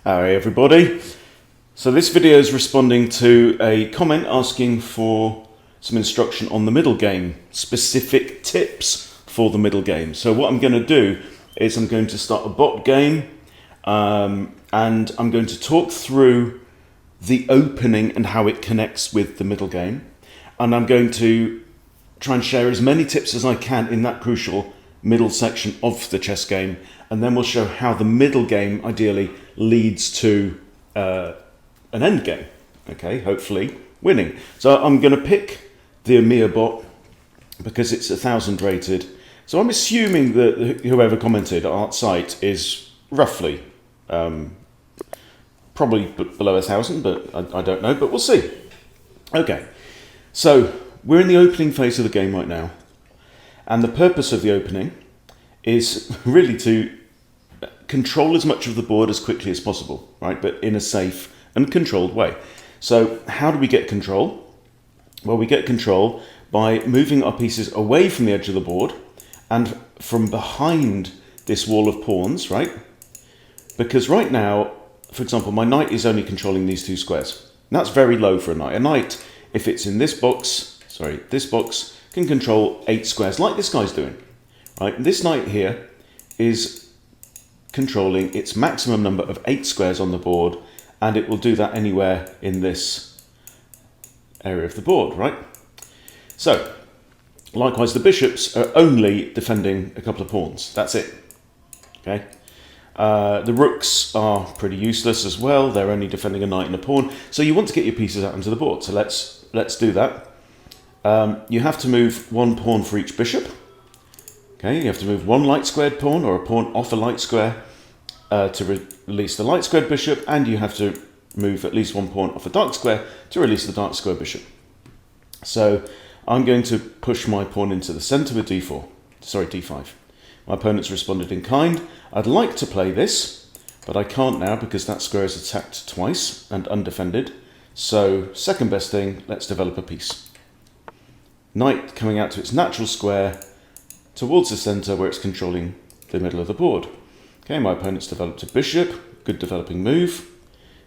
Hi everybody. So this video is responding to a comment asking for some instruction on the middle game, specific tips for the middle game. So what I'm going to do is I'm going to start a bot game and I'm going to talk through the opening and how it connects with the middle game. And I'm going to try and share as many tips as I can in that crucial middle section of the chess game, and then we'll show how the middle game ideally leads to an end game, okay, hopefully winning. So I'm going to pick the Amir bot because it's 1,000 rated. So I'm assuming that whoever commented Art Site is roughly probably below 1,000, but I don't know, but we'll see. Okay, so we're in the opening phase of the game right now. And the purpose of the opening is really to control as much of the board as quickly as possible, right? But in a safe and controlled way. So how do we get control? Well, we get control by moving our pieces away from the edge of the board and from behind this wall of pawns, right? Because right now, for example, my knight is only controlling these two squares. And that's very low for a knight. A knight, if it's in this box, this box, can control 8 squares like this guy's doing, right? And this knight here is controlling its maximum number of 8 squares on the board, and it will do that anywhere in this area of the board, right? So, likewise, the bishops are only defending a couple of pawns. That's it, okay? The rooks are pretty useless as well. They're only defending a knight and a pawn. So you want to get your pieces out onto the board. So let's do that. You have to move one pawn for each bishop. Okay, you have to move one light squared pawn or a pawn off a light square to release the light squared bishop, and you have to move at least one pawn off a dark square to release the dark square bishop. So I'm going to push my pawn into the center with d5. My opponent's responded in kind. I'd like to play this, but I can't now because that square is attacked twice and undefended. So second best thing, let's develop a piece. Knight coming out to its natural square towards the center where it's controlling the middle of the board. Okay, my opponent's developed a bishop, good developing move.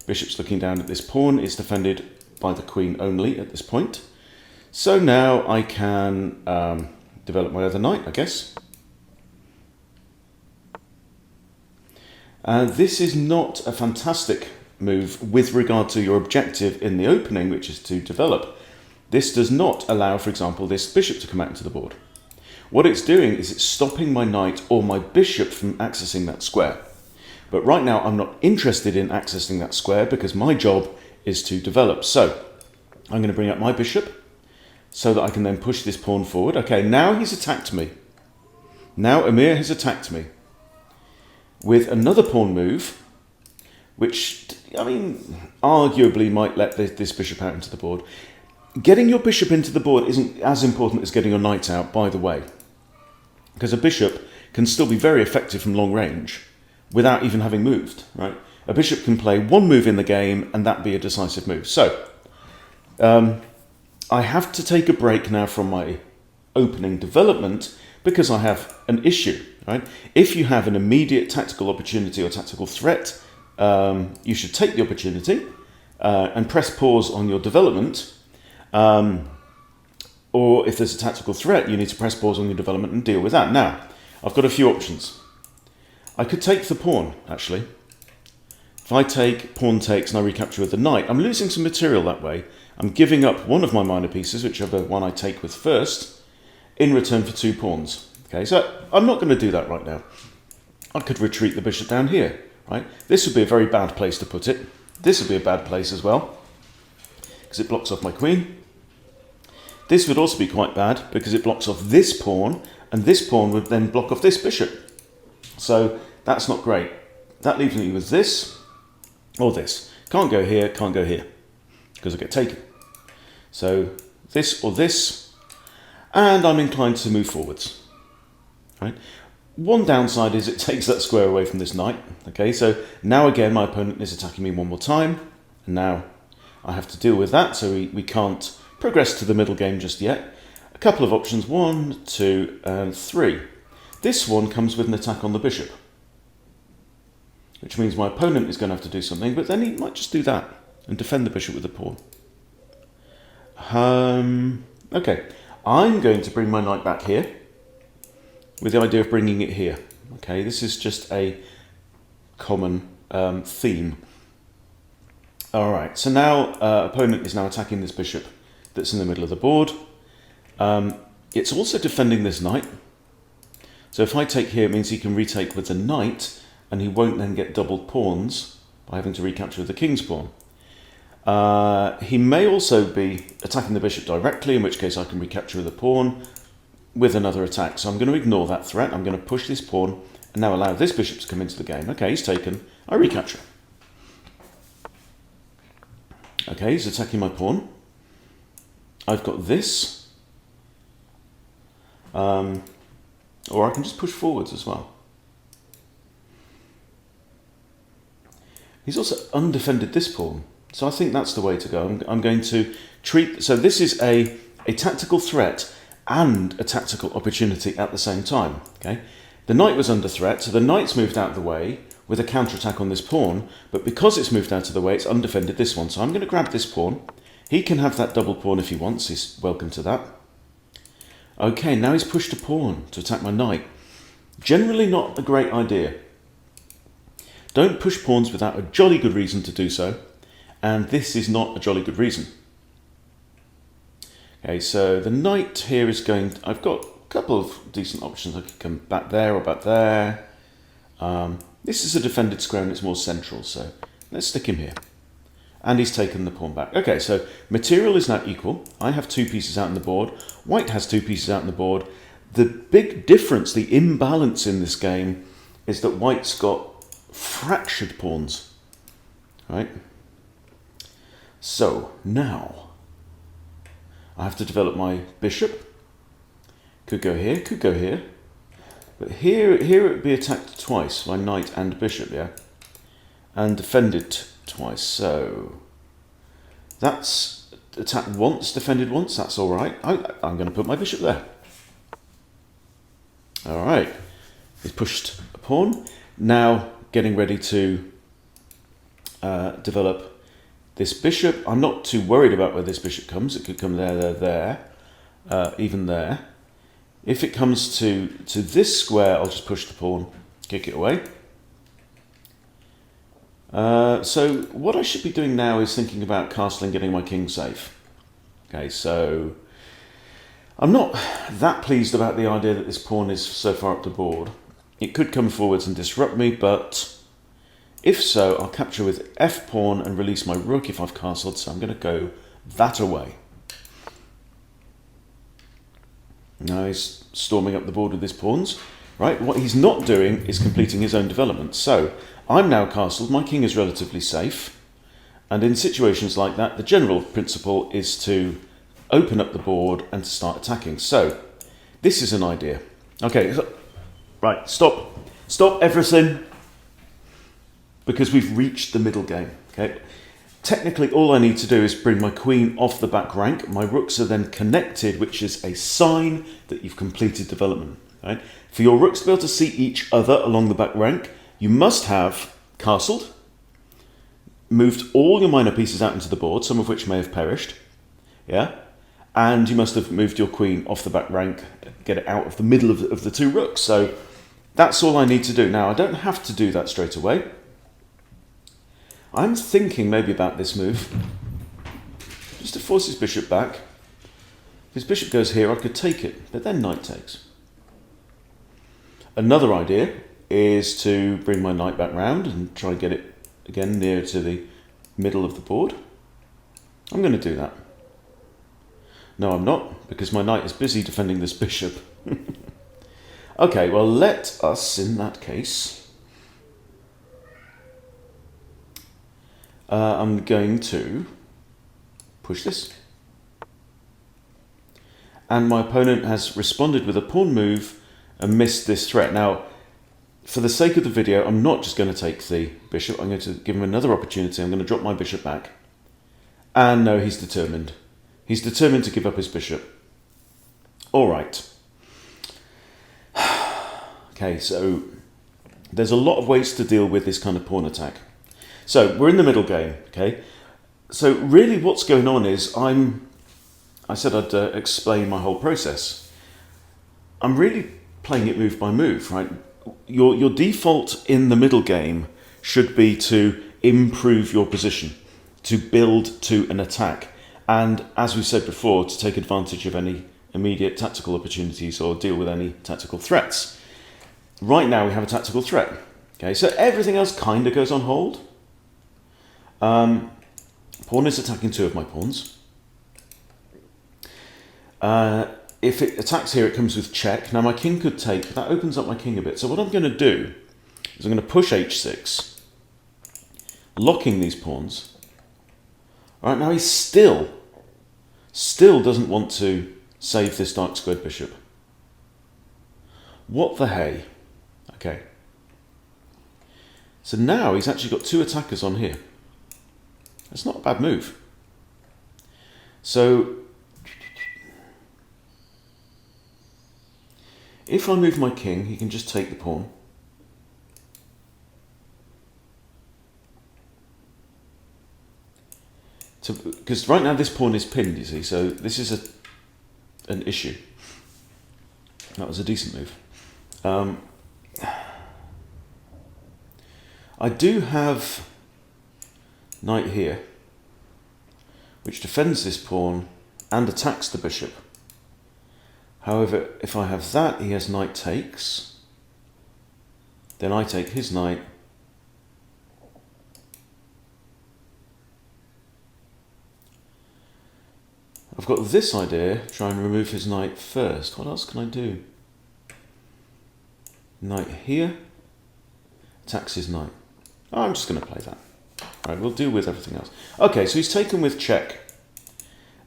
Bishop's looking down at this pawn, it's defended by the queen only at this point. So now I can develop my other knight, I guess. This is not a fantastic move with regard to your objective in the opening, which is to develop. This does not allow, for example, this bishop to come out into the board. What it's doing is it's stopping my knight or my bishop from accessing that square. But right now I'm not interested in accessing that square because my job is to develop. So I'm going to bring up my bishop so that I can then push this pawn forward. Okay, now he's attacked me. Now Amir has attacked me with another pawn move, which, I mean, arguably might let this bishop out into the board. Getting your bishop into the board isn't as important as getting your knight out, by the way, because a bishop can still be very effective from long range without even having moved, right? A bishop can play one move in the game and that be a decisive move. So, I have to take a break now from my opening development because I have an issue, right? If you have an immediate tactical opportunity or tactical threat, you should take the opportunity and press pause on your development. Or if there's a tactical threat, you need to press pause on your development and deal with that. Now, I've got a few options. I could take the pawn, actually. If I take pawn takes and I recapture with the knight, I'm losing some material that way. I'm giving up one of my minor pieces, whichever one I take with first, in return for 2 pawns. Okay, so I'm not going to do that right now. I could retreat the bishop down here, right? This would be a very bad place to put it. This would be a bad place as well, because it blocks off my queen. This would also be quite bad because it blocks off this pawn, and this pawn would then block off this bishop. So that's not great. That leaves me with this or this. Can't go here, can't go here, because I get taken. So this or this, and I'm inclined to move forwards. Right? One downside is it takes that square away from this knight. Okay, so now again my opponent is attacking me one more time, and now I have to deal with that, so we can't progress to the middle game just yet. A couple of options, 1, 2, and 3. This one comes with an attack on the bishop. which means my opponent is going to have to do something, but then he might just do that and defend the bishop with the pawn. Okay, I'm going to bring my knight back here with the idea of bringing it here. Okay, this is just a common theme. All right, so now opponent is now attacking this bishop that's in the middle of the board. It's also defending this knight. So if I take here, it means he can retake with the knight, and he won't then get doubled pawns by having to recapture with the king's pawn. He may also be attacking the bishop directly, in which case I can recapture with a pawn with another attack. So I'm going to ignore that threat. I'm going to push this pawn and now allow this bishop to come into the game. Okay, he's taken. I recapture. Okay, he's attacking my pawn. I've got this. Or I can just push forwards as well. He's also undefended this pawn. So I think that's the way to go. I'm going to treat... So this is a tactical threat and a tactical opportunity at the same time. Okay, the knight was under threat, so the knight's moved out of the way with a counterattack on this pawn, but because it's moved out of the way, it's undefended this one. So I'm going to grab this pawn. He can have that double pawn if he wants. He's welcome to that. Okay, now he's pushed a pawn to attack my knight. Generally not a great idea. Don't push pawns without a jolly good reason to do so, and this is not a jolly good reason. Okay, so the knight here is going... I've got a couple of decent options. I could come back there or back there. This is a defended square and it's more central, so let's stick him here. And he's taken the pawn back. Okay, so material is now equal. I have 2 pieces out on the board. White has 2 pieces out on the board. The big difference, the imbalance in this game, is that white's got fractured pawns. Right? So, now I have to develop my bishop. Could go here, could go here. But here it would be attacked twice, my knight and bishop, yeah? And defended twice, so that's attacked once, defended once, that's all right. I'm going to put my bishop there. All right, he's pushed a pawn. Now getting ready to develop this bishop. I'm not too worried about where this bishop comes. It could come there, even there. If it comes to this square, I'll just push the pawn, kick it away. So what I should be doing now is thinking about castling, getting my king safe. Okay, so I'm not that pleased about the idea that this pawn is so far up the board. It could come forwards and disrupt me, but if so, I'll capture with f pawn and release my rook if I've castled, so I'm going to go that away. Now he's storming up the board with his pawns. Right, what he's not doing is completing his own development. So I'm now castled, my king is relatively safe, and in situations like that, the general principle is to open up the board and to start attacking. So this is an idea. Okay, right, stop everything, because we've reached the middle game. Okay, technically all I need to do is bring my queen off the back rank. My rooks are then connected, which is a sign that you've completed development. Right? For your rooks to be able to see each other along the back rank, you must have castled, moved all your minor pieces out into the board, some of which may have perished, yeah, and you must have moved your queen off the back rank, get it out of the middle of the 2 rooks. So that's all I need to do. Now, I don't have to do that straight away. I'm thinking maybe about this move, just to force his bishop back. If his bishop goes here, I could take it, but then knight takes. Another idea is to bring my knight back round and try and get it again near to the middle of the board. I'm going to do that. No, I'm not, because my knight is busy defending this bishop. Okay, well, let us, in that case, I'm going to push this. And my opponent has responded with a pawn move and missed this threat. Now, for the sake of the video, I'm not just going to take the bishop. I'm going to give him another opportunity. I'm going to drop my bishop back. And no, he's determined. He's determined to give up his bishop. All right. Okay, so there's a lot of ways to deal with this kind of pawn attack. So we're in the middle game, okay? So really what's going on is I said I'd explain my whole process. I'm really playing it move by move, right? Your default in the middle game should be to improve your position, to build to an attack, and as we said before, to take advantage of any immediate tactical opportunities or deal with any tactical threats. Right now we have a tactical threat. Okay, so everything else kind of goes on hold. Pawn is attacking two of my pawns. If it attacks here, it comes with check. Now my king could take, that opens up my king a bit. So what I'm going to do is I'm going to push h6, locking these pawns. All right, now he still doesn't want to save this dark squared bishop. What the hey? Okay. So now he's actually got two attackers on here. That's not a bad move. So if I move my king, he can just take the pawn. Because right now this pawn is pinned, you see, so this is an issue. That was a decent move. I do have knight here, which defends this pawn and attacks the bishop. However, if I have that, he has knight takes. Then I take his knight. I've got this idea, try and remove his knight first. What else can I do? Knight here, attacks his knight. Oh, I'm just going to play that. All right, we'll deal with everything else. Okay, so he's taken with check.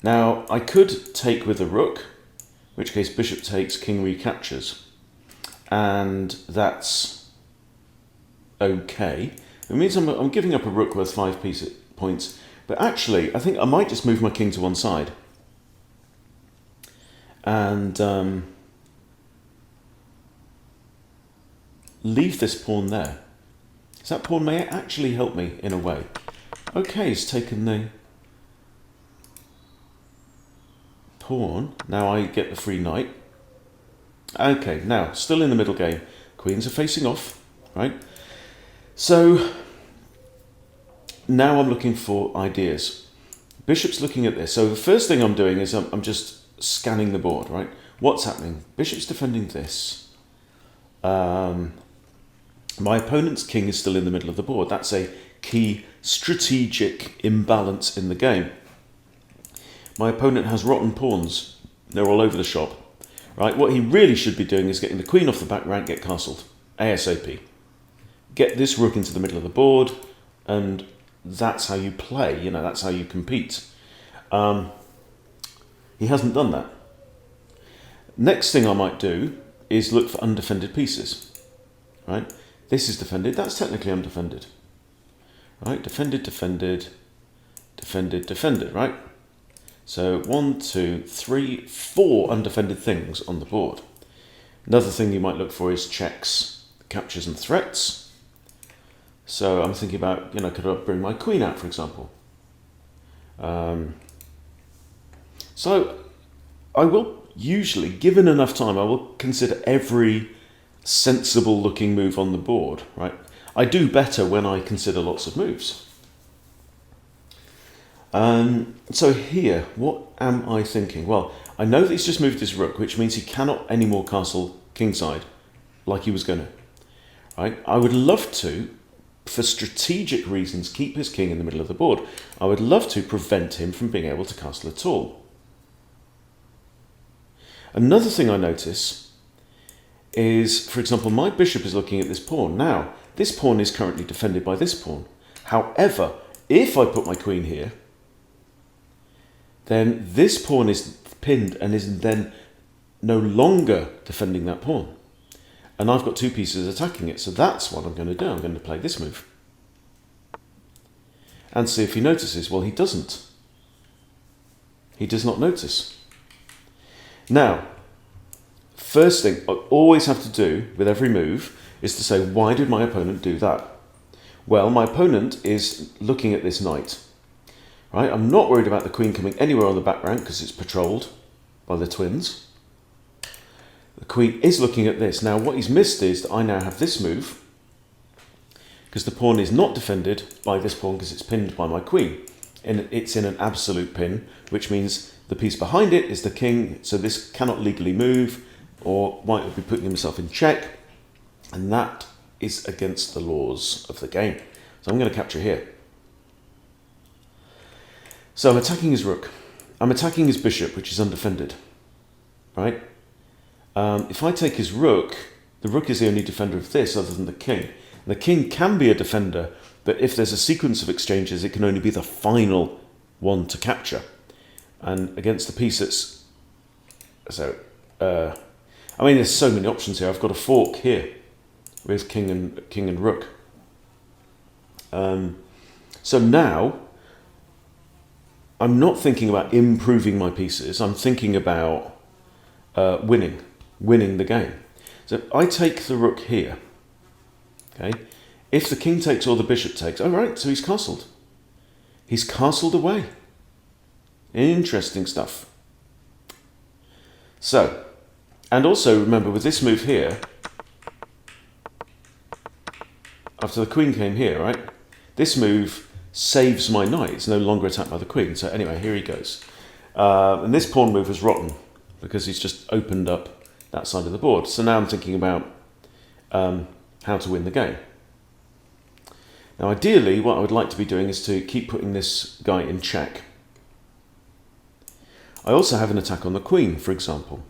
Now, I could take with a rook, in which case bishop takes, king recaptures. And that's okay. It means I'm giving up a rook worth 5 points. But actually, I think I might just move my king to one side. And leave this pawn there. So that pawn may actually help me in a way. Okay, he's taken the pawn. Now I get the free knight. Okay, now, still in the middle game. Queens are facing off, right? So now I'm looking for ideas. Bishop's looking at this. So the first thing I'm doing is I'm just scanning the board, right? What's happening? Bishop's defending this. My opponent's king is still in the middle of the board. That's a key strategic imbalance in the game. My opponent has rotten pawns. They're all over the shop. Right? What he really should be doing is getting the queen off the back rank, get castled. ASAP. Get this rook into the middle of the board, and that's how you play. You know, that's how you compete. He hasn't done that. Next thing I might do is look for undefended pieces. Right? This is defended. That's technically undefended. Right? Defended, defended, defended, defended. Right? So 1, 2, 3, 4 undefended things on the board. Another thing you might look for is checks, captures and threats. So I'm thinking about, you know, could I bring my queen out, for example? So I will usually, given enough time, I will consider every sensible looking move on the board, right? I do better when I consider lots of moves. So here, what am I thinking? Well, I know that he's just moved his rook, which means he cannot anymore castle kingside like he was going to. Right? I would love to, for strategic reasons, keep his king in the middle of the board. I would love to prevent him from being able to castle at all. Another thing I notice is, for example, my bishop is looking at this pawn. Now, this pawn is currently defended by this pawn. However, if I put my queen here, then this pawn is pinned and is then no longer defending that pawn. And I've got two pieces attacking it, so that's what I'm going to do. I'm going to play this move. And see if he notices. Well, he doesn't. He does not notice. Now, first thing I always have to do with every move is to say, why did my opponent do that? Well, my opponent is looking at this knight. Right? I'm not worried about the queen coming anywhere on the back rank because it's patrolled by the twins. The queen is looking at this. Now, what he's missed is that I now have this move because the pawn is not defended by this pawn because it's pinned by my queen. And it's in an absolute pin, which means the piece behind it is the king, so this cannot legally move, or white would be putting himself in check, and that is against the laws of the game. So I'm going to capture here. So I'm attacking his rook. I'm attacking his bishop, which is undefended, right? If I take his rook, the rook is the only defender of this other than the king. And the king can be a defender, but if there's a sequence of exchanges, it can only be the final one to capture. And against the piece that's... So, I mean, there's so many options here. I've got a fork here with king and rook. So now, I'm not thinking about improving my pieces. I'm thinking about winning the game. So I take the rook here. Okay. If the king takes or the bishop takes, all right, so he's castled. He's castled away. Interesting stuff. So, and also remember with this move here, after the queen came here, right, this move saves my knight. It's no longer attacked by the queen. So anyway, here he goes. And this pawn move was rotten because he's just opened up that side of the board. So now I'm thinking about how to win the game. Now, ideally, what I would like to be doing is to keep putting this guy in check. I also have an attack on the queen, for example,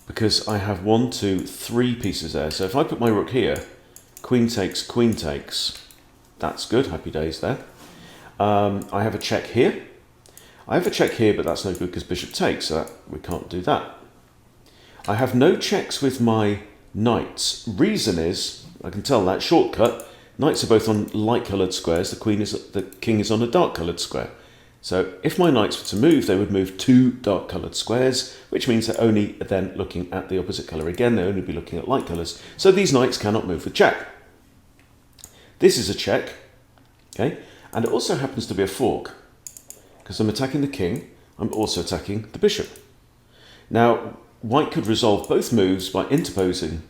because I have 1, 2, 3 pieces there. So if I put my rook here, queen takes, that's good, happy days there. I have a check here. I have a check here, but that's no good because bishop takes, so we can't do that. I have no checks with my knights. Reason is, I can tell that, shortcut, knights are both on light-coloured squares, the king is on a dark-coloured square. So if my knights were to move, they would move 2 dark-coloured squares, which means they're only then looking at the opposite colour again, they'll only be looking at light colours. So these knights cannot move with check. This is a check, okay? And it also happens to be a fork, because I'm attacking the king, I'm also attacking the bishop. Now, white could resolve both moves by interposing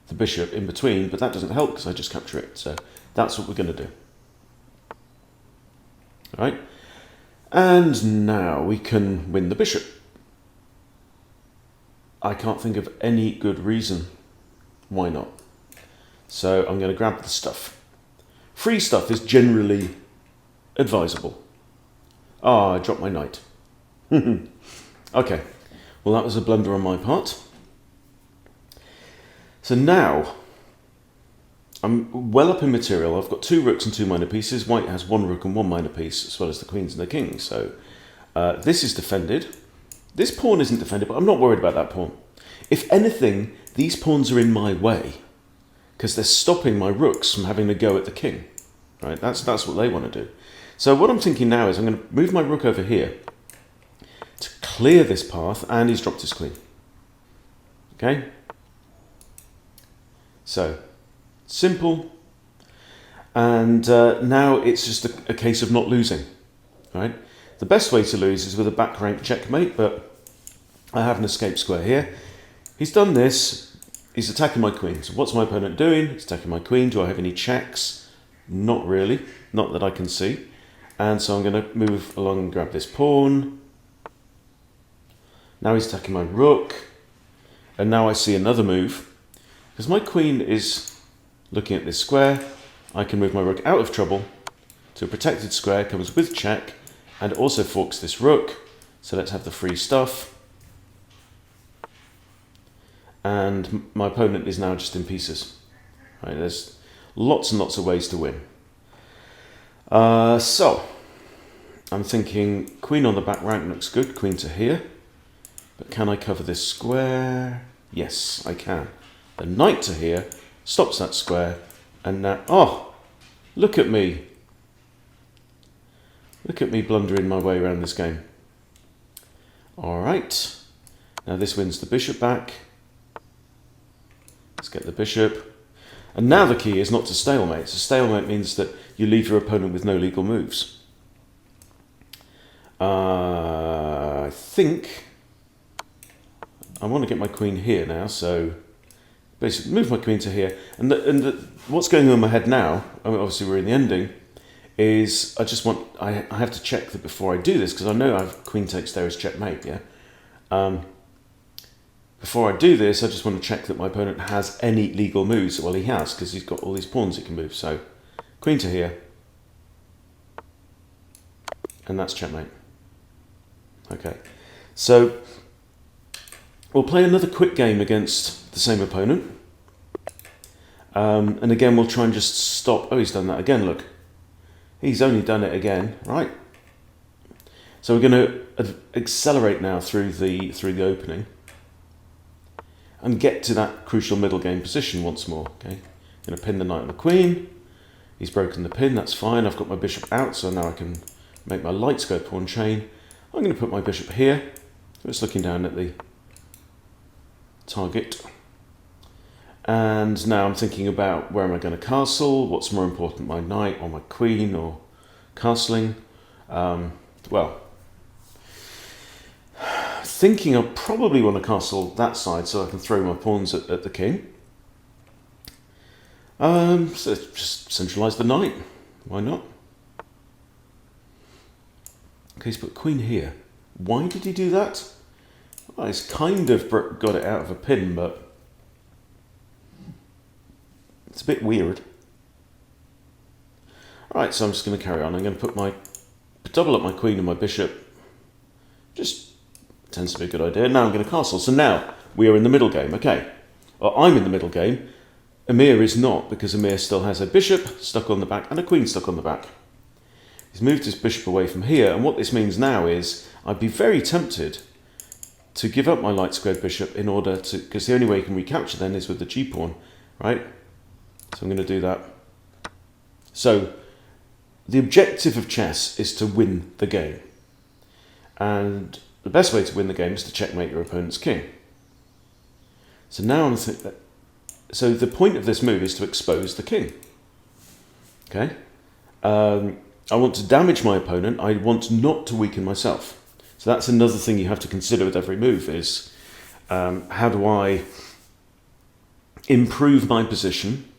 the bishop in between, but that doesn't help because I just capture it. So that's what we're going to do. All right. And now we can win the bishop. I can't think of any good reason why not. So I'm going to grab the stuff. Free stuff is generally advisable. Ah, I dropped my knight. Okay. Well, that was a blunder on my part. So now, I'm well up in material. I've got 2 rooks and 2 minor pieces. White has 1 rook and 1 minor piece, as well as the queens and the kings. So this is defended. This pawn isn't defended, but I'm not worried about that pawn. If anything, these pawns are in my way because they're stopping my rooks from having a go at the king. Right? That's what they want to do. So what I'm thinking now is I'm going to move my rook over here to clear this path, and he's dropped his queen. Okay? So, simple, and now it's just a case of not losing, right? The best way to lose is with a back rank checkmate, but I have an escape square here. He's done this, he's attacking my queen. So what's my opponent doing? He's attacking my queen. Do I have any checks? Not really, not that I can see. And so I'm going to move along and grab this pawn. Now he's attacking my rook, and now I see another move. Because my queen is looking at this square, I can move my rook out of trouble to a protected square, comes with check, and also forks this rook. So let's have the free stuff. And my opponent is now just in pieces. Right, there's lots and lots of ways to win. So, I'm thinking queen on the back rank looks good, queen to here. But can I cover this square? Yes, I can. The knight to here stops that square, and now, oh, look at me. Look at me blundering my way around this game. All right, now this wins the bishop back. Let's get the bishop. And now the key is not to stalemate. So stalemate means that you leave your opponent with no legal moves. I think I want to get my queen here now, so basically move my queen to here. And what's going on in my head now, I mean, obviously we're in the ending, is I have to check that before I do this, because I know I've queen takes there as checkmate, yeah? Before I do this, I just want to check that my opponent has any legal moves. Well, he has, because he's got all these pawns he can move. So, queen to here. And that's checkmate. Okay. So, we'll play another quick game against the same opponent. And again, we'll try and just stop. Oh, he's done that again, look. He's only done it again, right? So we're going to accelerate now through the opening. And get to that crucial middle game position once more. Okay, I'm going to pin the knight on the queen. He's broken the pin, that's fine. I've got my bishop out, so now I can make my light square pawn chain. I'm going to put my bishop here. So it's looking down at the target. And now I'm thinking about where am I going to castle? What's more important, my knight or my queen or castling? Well, thinking I'll probably want to castle that side so I can throw my pawns at the king. So just centralise the knight. Why not? Okay, he's put queen here. Why did he do that? Well, he's kind of got it out of a pin, but it's a bit weird. Alright, so I'm just going to carry on. I'm going to double up my queen and my bishop. Just tends to be a good idea. Now I'm going to castle. So now we are in the middle game. Okay. Well, I'm in the middle game. Emir is not, because Emir still has a bishop stuck on the back and a queen stuck on the back. He's moved his bishop away from here, and what this means now is I'd be very tempted to give up my light squared bishop in order to, because the only way you can recapture then is with the g-pawn, right? So I'm going to do that. So the objective of chess is to win the game. And the best way to win the game is to checkmate your opponent's king. So now so the point of this move is to expose the king. Okay? I want to damage my opponent. I want not to weaken myself. So that's another thing you have to consider with every move is how do I improve my position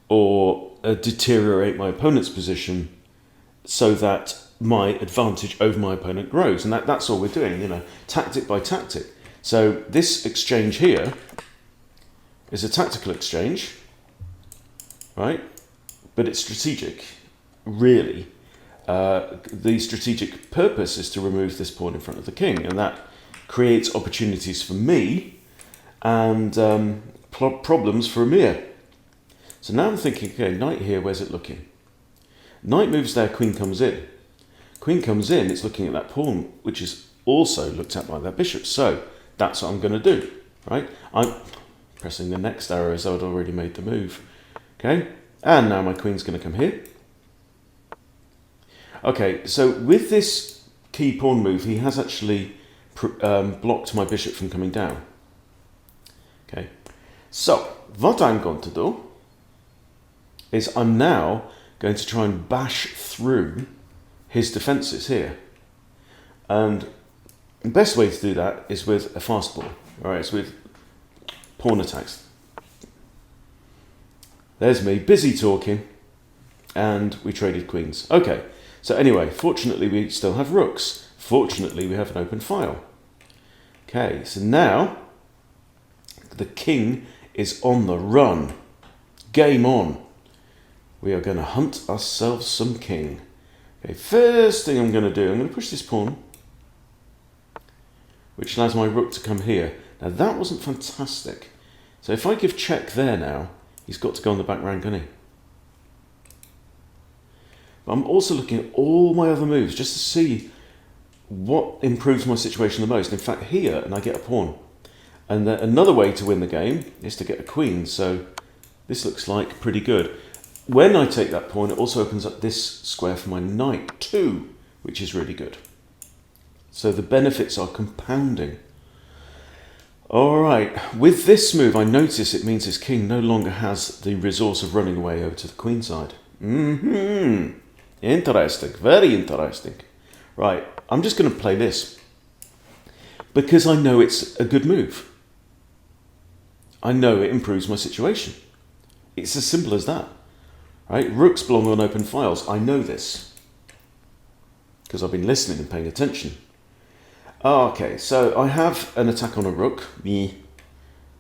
or deteriorate my opponent's position so that my advantage over my opponent grows. And that's all we're doing, you know, tactic by tactic. So this exchange here is a tactical exchange, right? But it's strategic, really. The strategic purpose is to remove this pawn in front of the king, and that creates opportunities for me and problems for Emir. So now I'm thinking, okay, knight here, where's it looking? Knight moves there, queen comes in. Queen comes in, it's looking at that pawn, which is also looked at by that bishop. So that's what I'm going to do, right? I'm pressing the next arrow as though I'd already made the move. Okay, and now my queen's going to come here. Okay, so with this key pawn move, he has actually blocked my bishop from coming down. Okay, so what I'm going to do is I'm now going to try and bash through his defences here. And the best way to do that is with a fastball. All right, it's with pawn attacks. There's me, busy talking, and we traded queens. Okay, so anyway, fortunately we still have rooks. Fortunately we have an open file. Okay, so now the king is on the run. Game on. We are going to hunt ourselves some king. Okay, first thing I'm going to do, I'm going to push this pawn, which allows my rook to come here. Now that wasn't fantastic. So if I give check there now, he's got to go on the back rank, hasn't he? But I'm also looking at all my other moves just to see what improves my situation the most. In fact, here, and I get a pawn. And another way to win the game is to get a queen. So this looks like pretty good. When I take that pawn, it also opens up this square for my knight too, which is really good. So the benefits are compounding. Alright, with this move I notice it means his king no longer has the resource of running away over to the queen side. Interesting, very interesting. Right, I'm just going to play this because I know it's a good move. I know it improves my situation. It's as simple as that. Right? Rooks belong on open files. I know this because I've been listening and paying attention. Okay, so I have an attack on a rook. The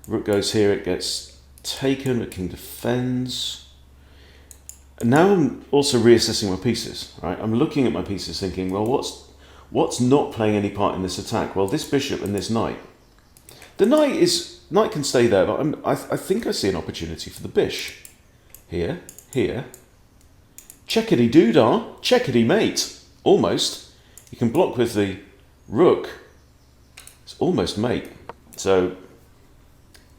rook goes here, it gets taken, the king defends. And now I'm also reassessing my pieces. Right? I'm looking at my pieces thinking, well, what's not playing any part in this attack? Well, this bishop and this knight. The knight can stay there, but I think I see an opportunity for the bish. Here. Checkity doodah, checkity mate. Almost. You can block with the rook. It's almost mate. So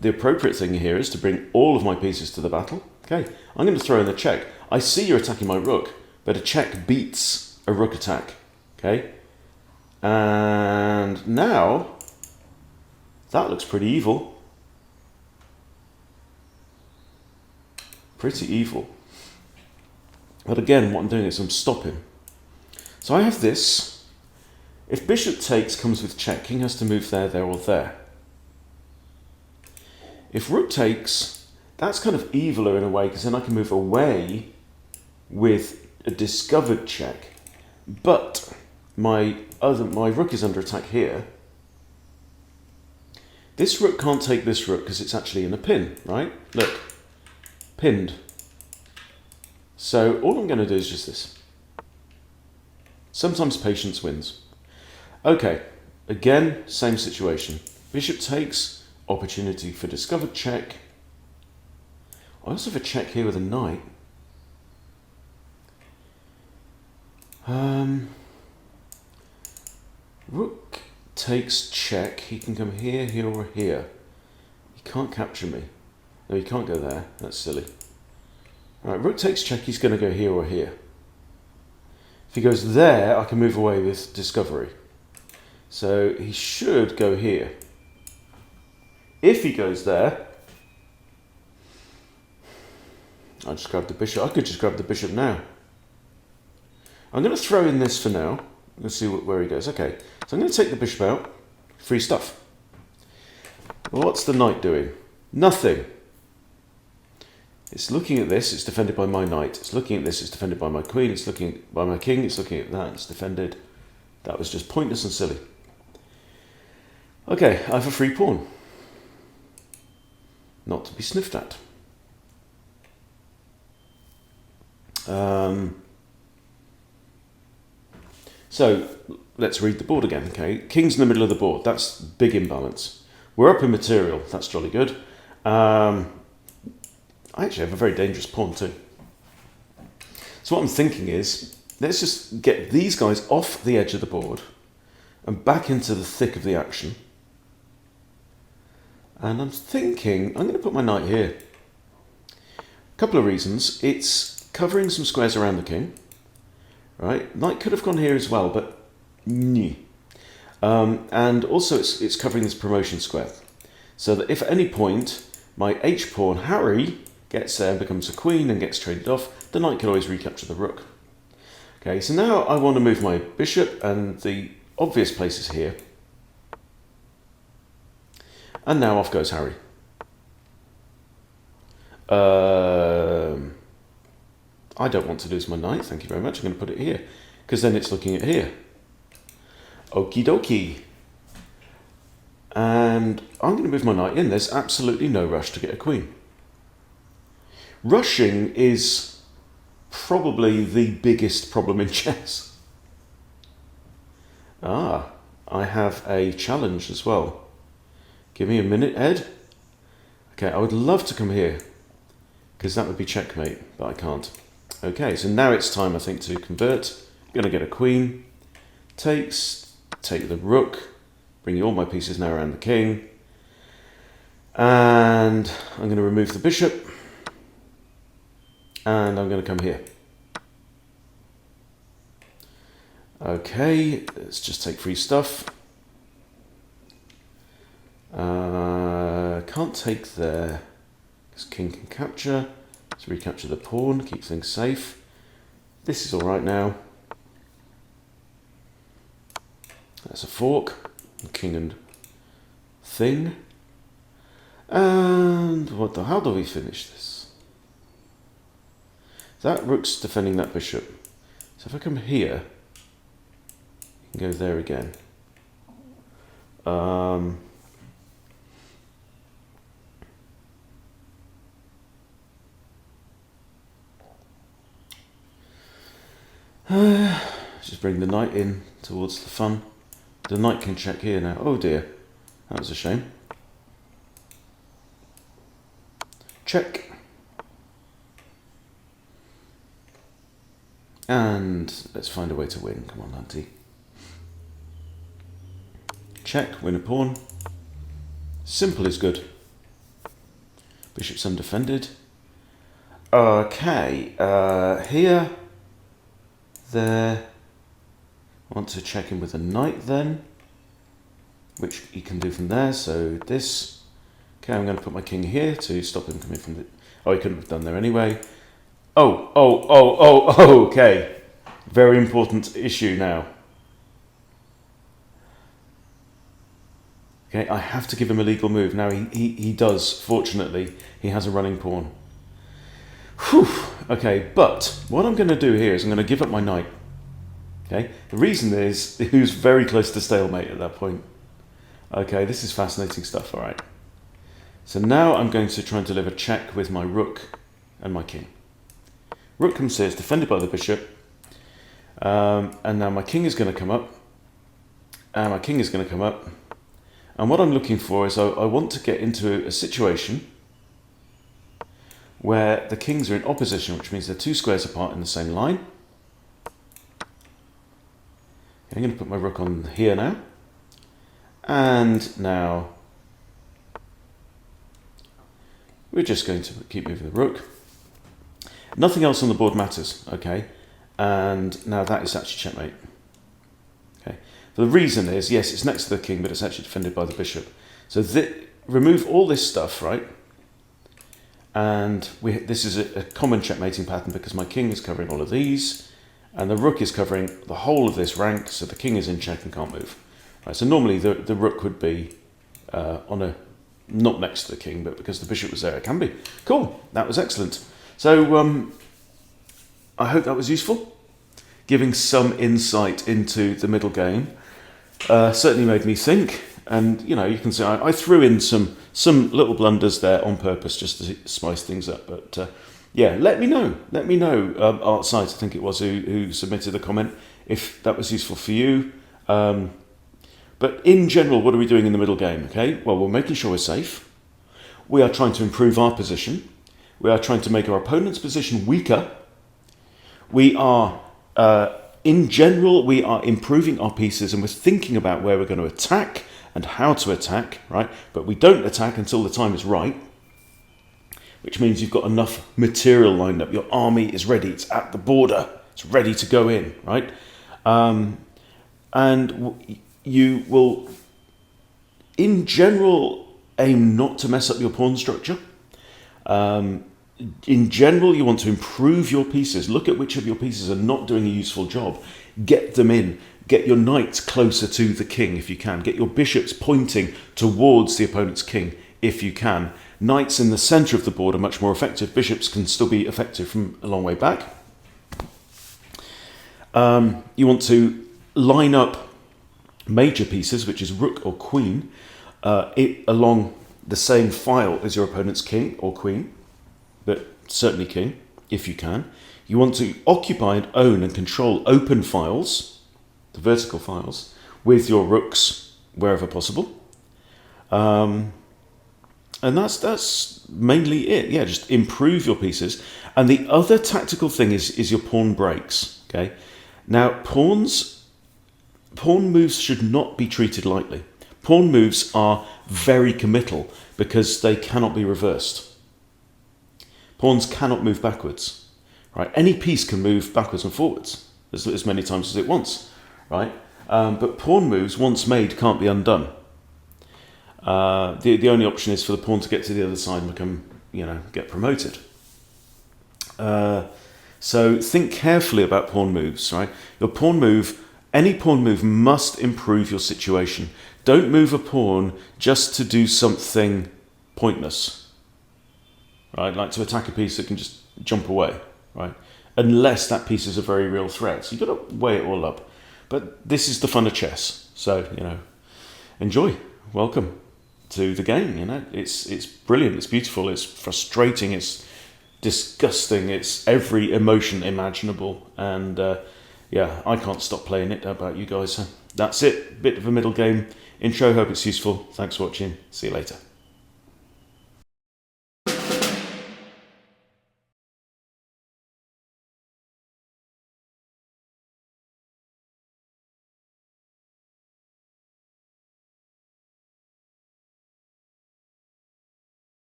the appropriate thing here is to bring all of my pieces to the battle. Okay, I'm going to throw in the check. I see you're attacking my rook, but a check beats a rook attack. Okay, and now that looks pretty evil. Pretty evil. But again, what I'm doing is I'm stopping. So I have this. If bishop takes comes with check, king has to move there, there, or there. If rook takes, that's kind of eviler in a way, because then I can move away with a discovered check. But my rook is under attack here. This rook can't take this rook because it's actually in a pin, right? Look, pinned. So all I'm going to do is just this. Sometimes patience wins. Okay, again, same situation. Bishop takes, opportunity for discovered check. I also have a check here with a knight. Rook takes check. He can come here, here, or here. He can't capture me. No, he can't go there. That's silly. All right, rook takes check. He's going to go here or here. If he goes there, I can move away with discovery. So he should go here. If he goes there, I'll just grab the bishop. I could just grab the bishop now. I'm going to throw in this for now. Let's see where he goes. Okay, so I'm going to take the bishop out. Free stuff. Well, what's the knight doing? Nothing. It's looking at this, it's defended by my knight. It's looking at this, it's defended by my queen. It's looking by my king, it's looking at that, it's defended. That was just pointless and silly. Okay, I have a free pawn. Not to be sniffed at. So, let's read the board again, okay? King's in the middle of the board, that's big imbalance. We're up in material, that's jolly good. I actually have a very dangerous pawn too. So what I'm thinking is, let's just get these guys off the edge of the board and back into the thick of the action. And I'm thinking, I'm going to put my knight here. A couple of reasons. It's covering some squares around the king. Right? Knight could have gone here as well, but and also it's covering this promotion square. So that if at any point my h-pawn, Harry, gets there and becomes a queen and gets traded off, the knight can always recapture the rook. Okay, so now I want to move my bishop, and the obvious place is here. And now off goes Harry. I don't want to lose my knight, thank you very much. I'm going to put it here, because then it's looking at here. Okie dokie. And I'm going to move my knight in. There's absolutely no rush to get a queen. Rushing is probably the biggest problem in chess. I have a challenge as well. Give me a minute, Ed. Okay, I would love to come here, because that would be checkmate, but I can't. Okay, so now it's time, I think, to convert. I'm going to get a queen. Takes, take the rook, bring all my pieces now around the king. And I'm going to remove the bishop. And I'm going to come here. Okay, let's just take free stuff. can't take there, because king can capture. Let's recapture the pawn, keep things safe. This is all right now. That's a fork, king and thing. And how do we finish this? That rook's defending that bishop. So if I come here, you can go there again. Just bring the knight in towards the fun. The knight can check here now. Oh dear, that was a shame. Check. And let's find a way to win. Come on, Auntie. Check, win a pawn. Simple is good. Bishop's undefended. Okay, here, there. I want to check in with a knight then, which he can do from there. So this. Okay, I'm going to put my king here to stop him coming from the... Oh, he couldn't have done there anyway. Oh, okay. Very important issue now. Okay, I have to give him a legal move. Now, he does, fortunately. He has a running pawn. Whew. Okay, but what I'm going to do here is I'm going to give up my knight. Okay, the reason is he was very close to stalemate at that point. Okay, this is fascinating stuff, all right. So now I'm going to try and deliver check with my rook and my king. Rook comes here, it's defended by the bishop. And now my king is going to come up. And my king is going to come up. And what I'm looking for is I want to get into a situation where the kings are in opposition, which means they're two squares apart in the same line. I'm going to put my rook on here now. And now we're just going to keep moving the rook. Nothing else on the board matters, okay? And now that is actually checkmate. Okay. The reason is, yes, it's next to the king, but it's actually defended by the bishop. So remove all this stuff, right? And this is a common checkmating pattern because my king is covering all of these, and the rook is covering the whole of this rank, so the king is in check and can't move. Right, so normally the rook would be not next to the king, but because the bishop was there, it can be. Cool, that was excellent. So I hope that was useful, giving some insight into the middle game. Certainly made me think, and you know, you can see I threw in some little blunders there on purpose just to spice things up. But yeah, let me know. Artside, I think it was, who submitted the comment, if that was useful for you. But in general, what are we doing in the middle game? Okay, well, we're making sure we're safe. We are trying to improve our position. We are trying to make our opponent's position weaker. We are, in general, we are improving our pieces, and we're thinking about where we're going to attack and how to attack, right? But we don't attack until the time is right, which means you've got enough material lined up. Your army is ready. It's at the border. It's ready to go in, right? And you will, in general, aim not to mess up your pawn structure. In general, you want to improve your pieces. Look at which of your pieces are not doing a useful job. Get them in. Get your knights closer to the king if you can. Get your bishops pointing towards the opponent's king if you can. Knights in the centre of the board are much more effective. Bishops can still be effective from a long way back. You want to line up major pieces, which is rook or queen, along the same file as your opponent's king or queen, but certainly king, if you can. You want to occupy and own and control open files, the vertical files, with your rooks wherever possible. And that's mainly it. Yeah, just improve your pieces. And the other tactical thing is your pawn breaks. Okay, now pawn moves should not be treated lightly. Pawn moves are very committal because they cannot be reversed. Pawns cannot move backwards, right? Any piece can move backwards and forwards as many times as it wants, right? But pawn moves, once made, can't be undone. The only option is for the pawn to get to the other side and become, get promoted. So think carefully about pawn moves, right? Any pawn move must improve your situation. Don't move a pawn just to do something pointless, right? Like to attack a piece that can just jump away, right? Unless that piece is a very real threat. So you've got to weigh it all up. But this is the fun of chess. So, enjoy. Welcome to the game, It's brilliant, it's beautiful, it's frustrating, it's disgusting, it's every emotion imaginable. And I can't stop playing it. How about you guys? So that's it. Bit of a middle game intro. Hope it's useful. Thanks for watching. See you later.